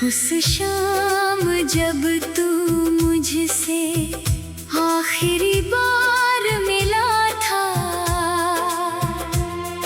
उस शाम जब तू मुझसे आखिरी बार मिला था,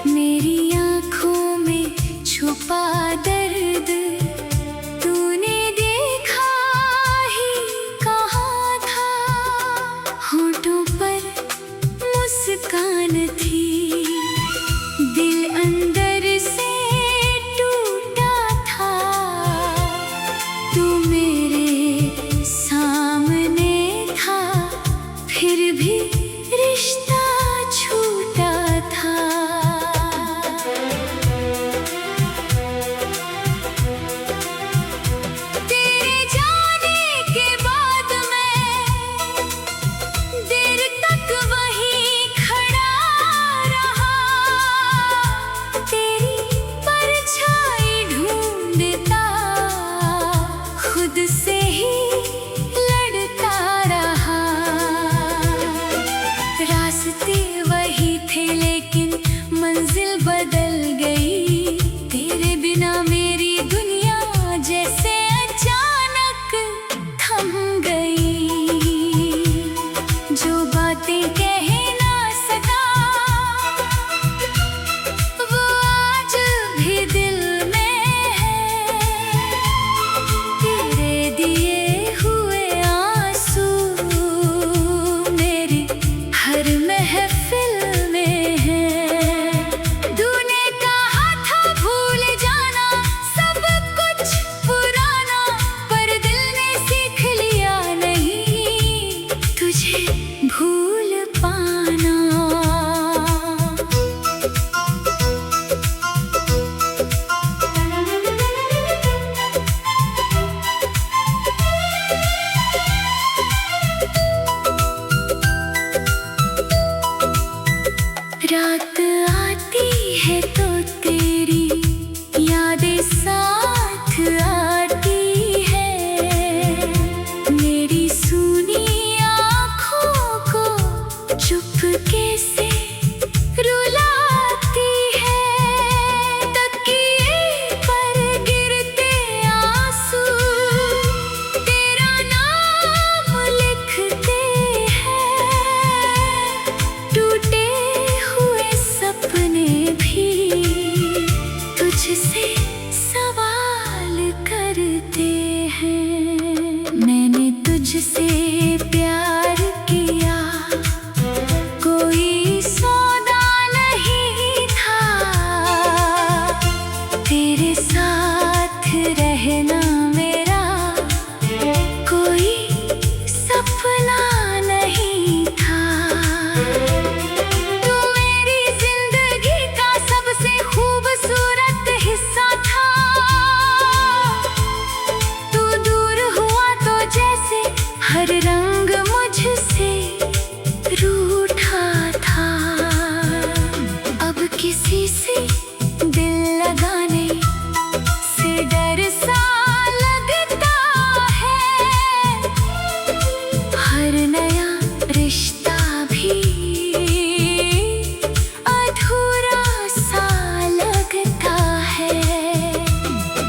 मेरी आँखों में छुपा दर्द तूने देखा ही कहाँ था। होठों पर मुस्कान थी, दिल अंदर से टूटा था। तू मेरे सामने था, फिर भी रिश्ता छूटा था। तेरे जाने के बाद मैं देर तक वहीं खड़ा रहा, तेरी परछाई ढूंढता खुद से ही लड़ता रहा। रास्ते वही थे लेकिन मंजिल बदल गई, तेरे बिना मेरी दुनिया जैसे अचानक थम गई। जो बातें कह ना सका वो आज भी दिल में है, तेरे दिए हुए आंसू मेरी हर महफिल में है। तूने कहा था भूल जाना सब कुछ पुराना, पर दिल ने सीख लिया नहीं तुझे भूल पाना। रात आती है तो तेरी यादें साथ आती है, मेरी सूनी आँखों को चुपके से रुलाती है। तकिए पर गिरते आंसू तेरा नाम लिखते हैं, टूटे हुए सपने भी तुझसे सवाल करते हैं। मैंने तुझसे प्यार किया, कोई सौदा नहीं था, तेरे साथ रहना मेरा कोई सपना नहीं था। तू मेरी जिंदगी का सबसे खूबसूरत हिस्सा था, तू दूर हुआ तो जैसे हर रंग मुझसे रूठा था। अब किसी से दिल लगाने से डर सा लगता है, हर नया रिश्ता भी अधूरा सा लगता है।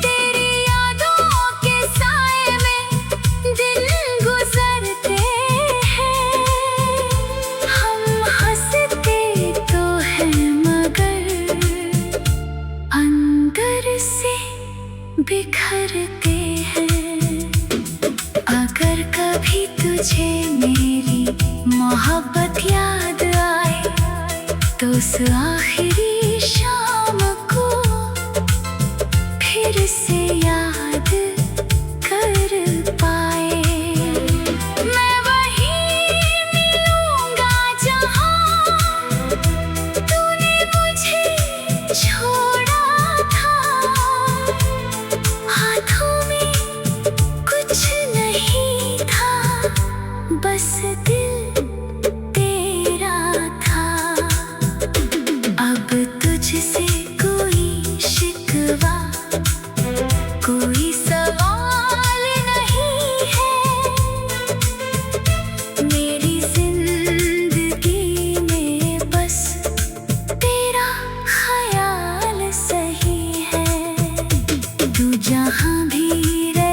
तेरी यादों के साए में दिन गुजरते हैं, हम हंसते तो हैं मगर अंदर से बिखरते हैं। अगर कभी तुझे मेरी मोहब्बत याद आए तो उस आखिरी शाम को फिर से याद कर पाए। मैं वहीं मिलूंगा जहाँ तूने मुझे छोड़ा था, हाथों में कुछ नहीं था, बस दिल तेरा था। अब तुझसे कोई शिकवा, कोई सवाल नहीं है, मेरी जिंदगी में बस तेरा ख्याल सही है। तू जहाँ भी रहे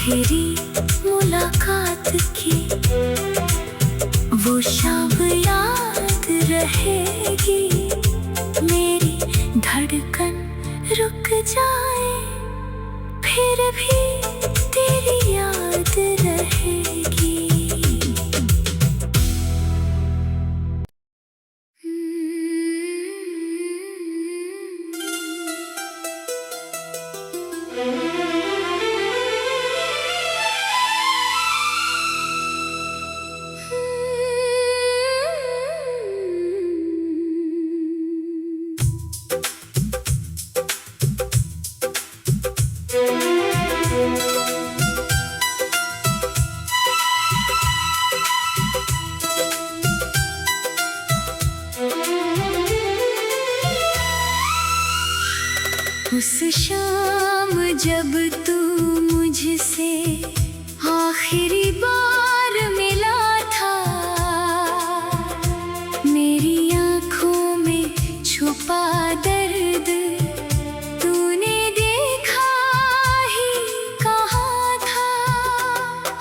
आखिरी मुलाकात की वो शाम याद रहेगी। मेरी धड़कन रुक जाए फिर भी तेरी याद रहेगी। उस शाम जब तू मुझसे आखिरी बार मिला था, मेरी आँखों में छुपा दर्द तूने देखा ही कहाँ था।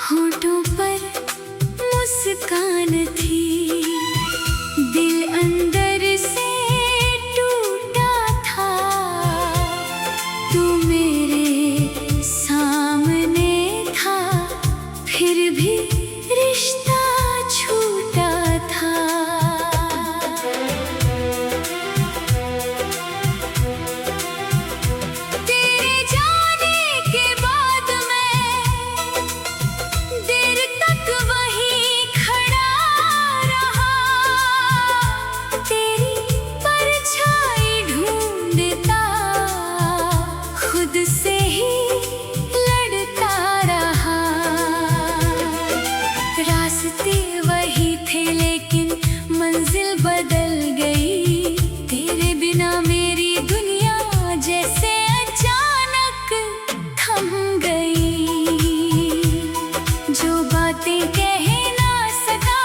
होठों पर मुस्कान थी, दिल अंदर से टूटा था। तू मेरे सामने था फिर भी रिश्ता छूटा था। तेरे जाने के बाद मैं देर तक वहीं खड़ा रहा, तेरी परछाई ढूंढता खुद से ही लड़ता रहा। रास्ते वही थे लेकिन मंजिल बदल गई। तेरे बिना मेरी दुनिया जैसे अचानक थम गई। जो बातें कह ना सका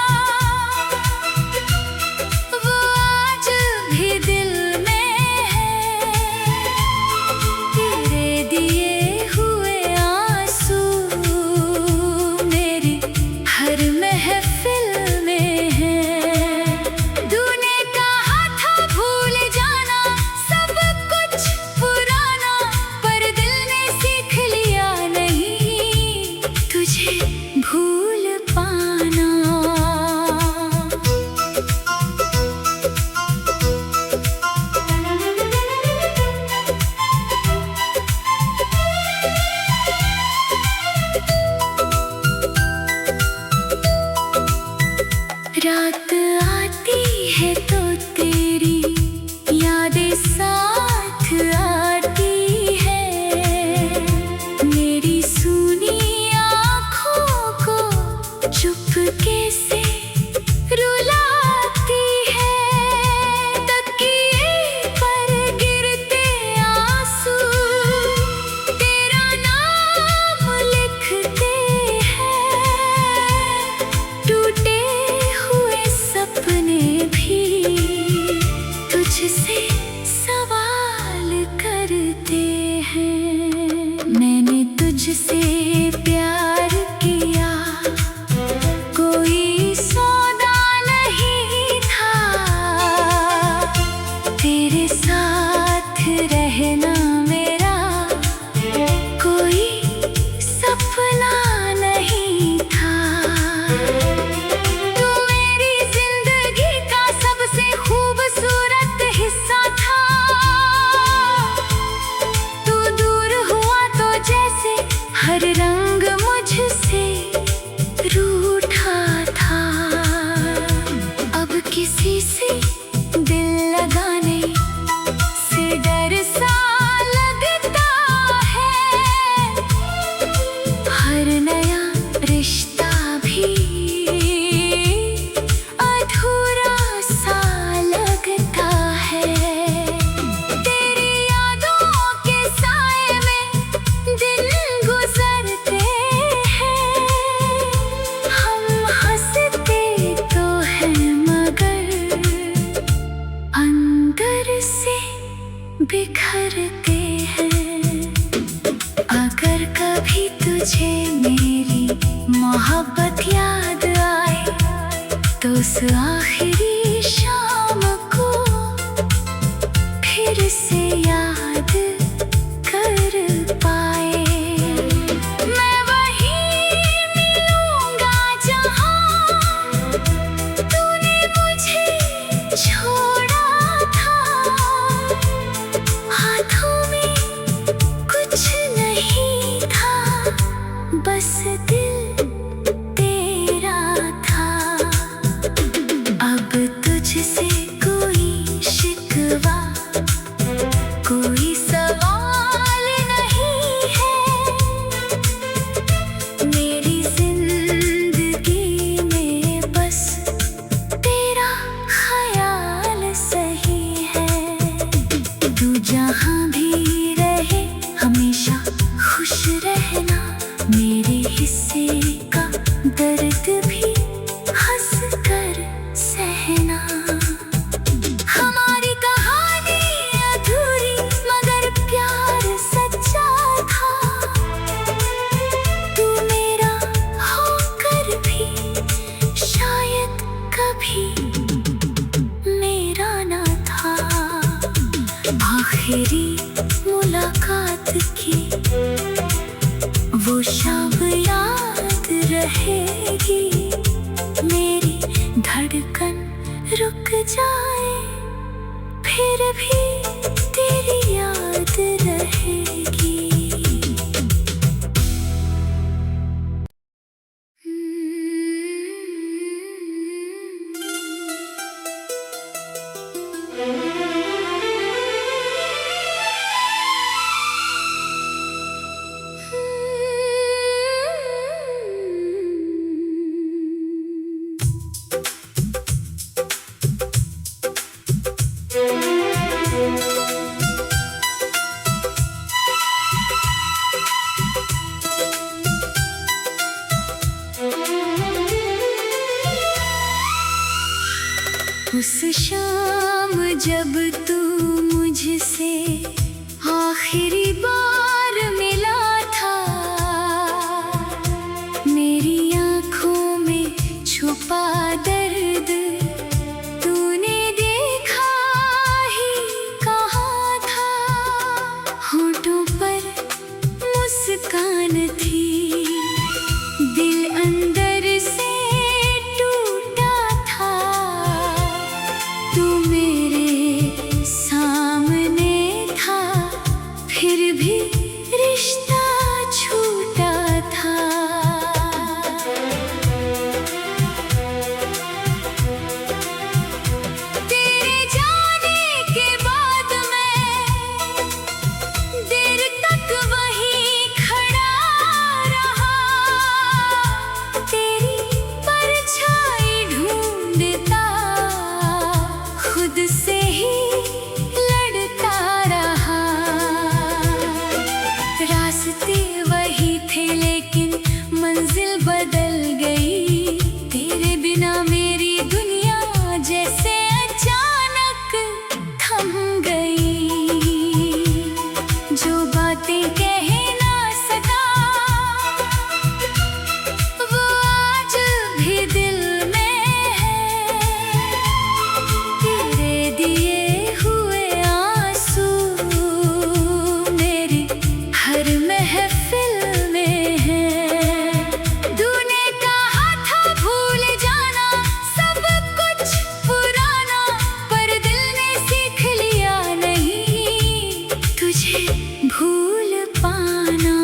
वो आज भी दिल में है। तेरे दिए हुए आंसू मेरी हर महफिल में है। तूने कहा था भूल जाना सब कुछ पुराना, पर दिल ने सीख लिया नहीं तुझे भूल पाना। रात आती है तो तेरी यादें साथ आती है। मेरी सूनी आँखों को चुपके से रुलाती है। तकिए पर गिरते आंसू तेरा नाम लिखते हैं। टूटे हुए सपने भी तुझसे सवाल करते हैं। मैंने तुझसे प्यार किया, कोई सौदा नहीं था। तेरे साथ रहना मेरा कोई सपना नहीं था। तू मेरी जिंदगी का सबसे खूबसूरत हिस्सा था। तू दूर हुआ तो जैसे हर रंग मुझसे रूठा था। अब किसी से दिल लगाने से डर सा लगता है। हर नया रिश्ता भी अधूरा सा लगता है। तेरी यादों के साए में दिन गुजरते हैं। हम हंसते तो हैं मगर अंदर से बिखरते हैं। अगर कभी तुझे जाए फिर भी तेरी याद रहेगी। उस शाम जब तू मुझसे आखिरी बार मिला था, मेरी आँखों में छुपा दर्द तूने देखा ही कहाँ था। होठों पर मुस्कान थी, दिल अंदर से टूटा था। तू मेरे सामने था फिर भी रिश्ता छूटा था। तेरे जाने के बाद मैं देर तक वहीं खड़ा रहा, तेरी परछाई ढूंढता खुद से ही लड़ता रहा। रास्ते वही थे लेकिन मंजिल बदल गई, तेरे बिना मेरी दुनिया जैसे अचानक थम गई। जो बातें कह ना सका वो आज भी दिल में है, तेरे दिए हुए आंसू मेरी हर महफिल में है। तूने कहा था भूल जाना सब कुछ पुराना, पर दिल ने सीख लिया नहीं तुझे भूल पाना।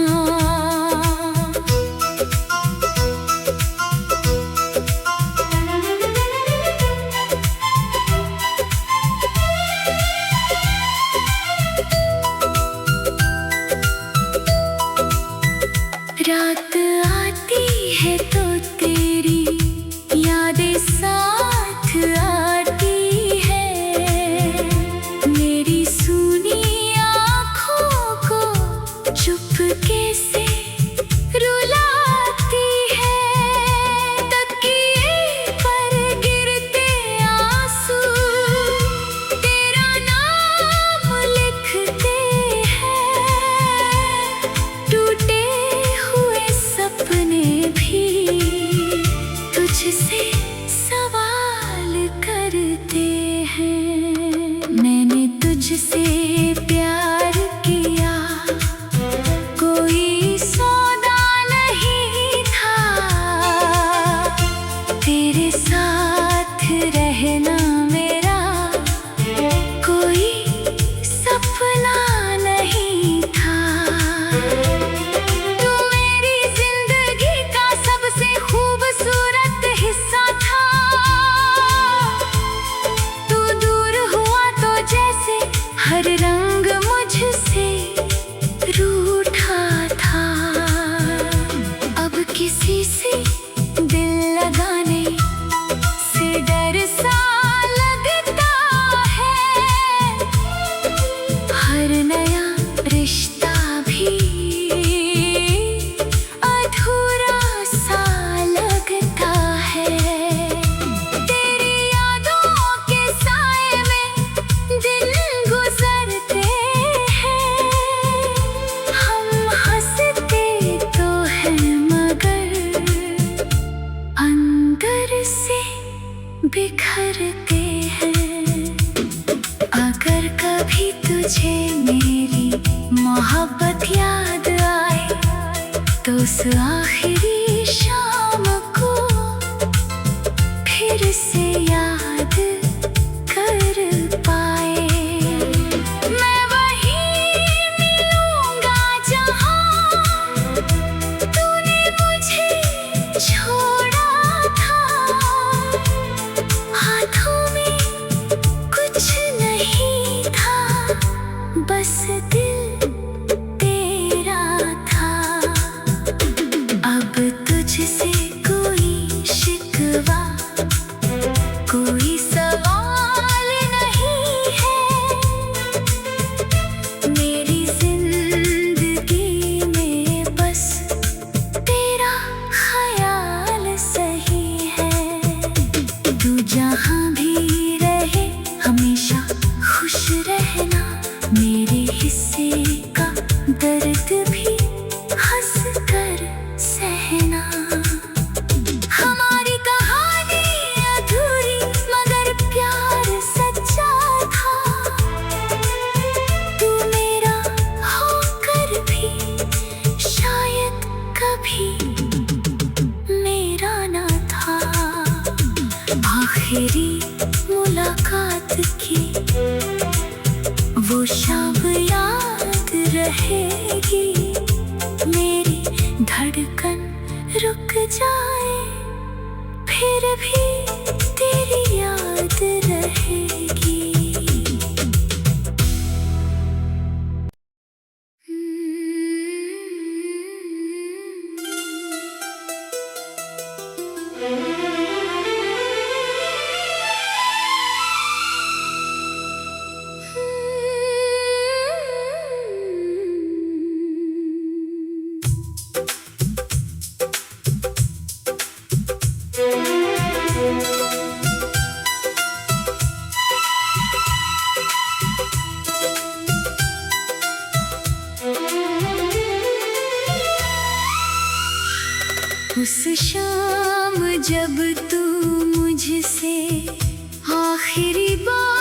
रात आती है तो तेरी यादें साथ आती है, मेरी सूनी आँखों को चुपके से रुलाती है। तकिए पर गिरते आंसू तेरा नाम लिखते हैं, टूटे हुए सपने भी तुझसे सवाल करते हैं। मैंने तुझसे प्यार किया, कोई सौदा नहीं था, तेरे साथ रहना मेरा कोई सपना नहीं था। तू मेरी जिंदगी का सबसे खूबसूरत हिस्सा था, तू दूर हुआ तो जैसे हर रंग मुझसे रूठा था। अब किसी से दिल लगाने से डर सा लगता है, हर नया रिश्ता भी अधूरा सा लगता है। तेरी यादों के साए में दिन गुजरते हैं, हम हंसते तो हैं मगर अंदर से बिखरते हैं। अगर कभी तुझे मेरी मोहब्बत याद आए तो उस आखिरी शाम को फिर से याद आखिरी मुलाकात की वो शाम याद रहेगी। मेरी धड़कन रुक जाए फिर भी तेरी याद रहेगी। उस शाम जब तू मुझसे आखिरी बार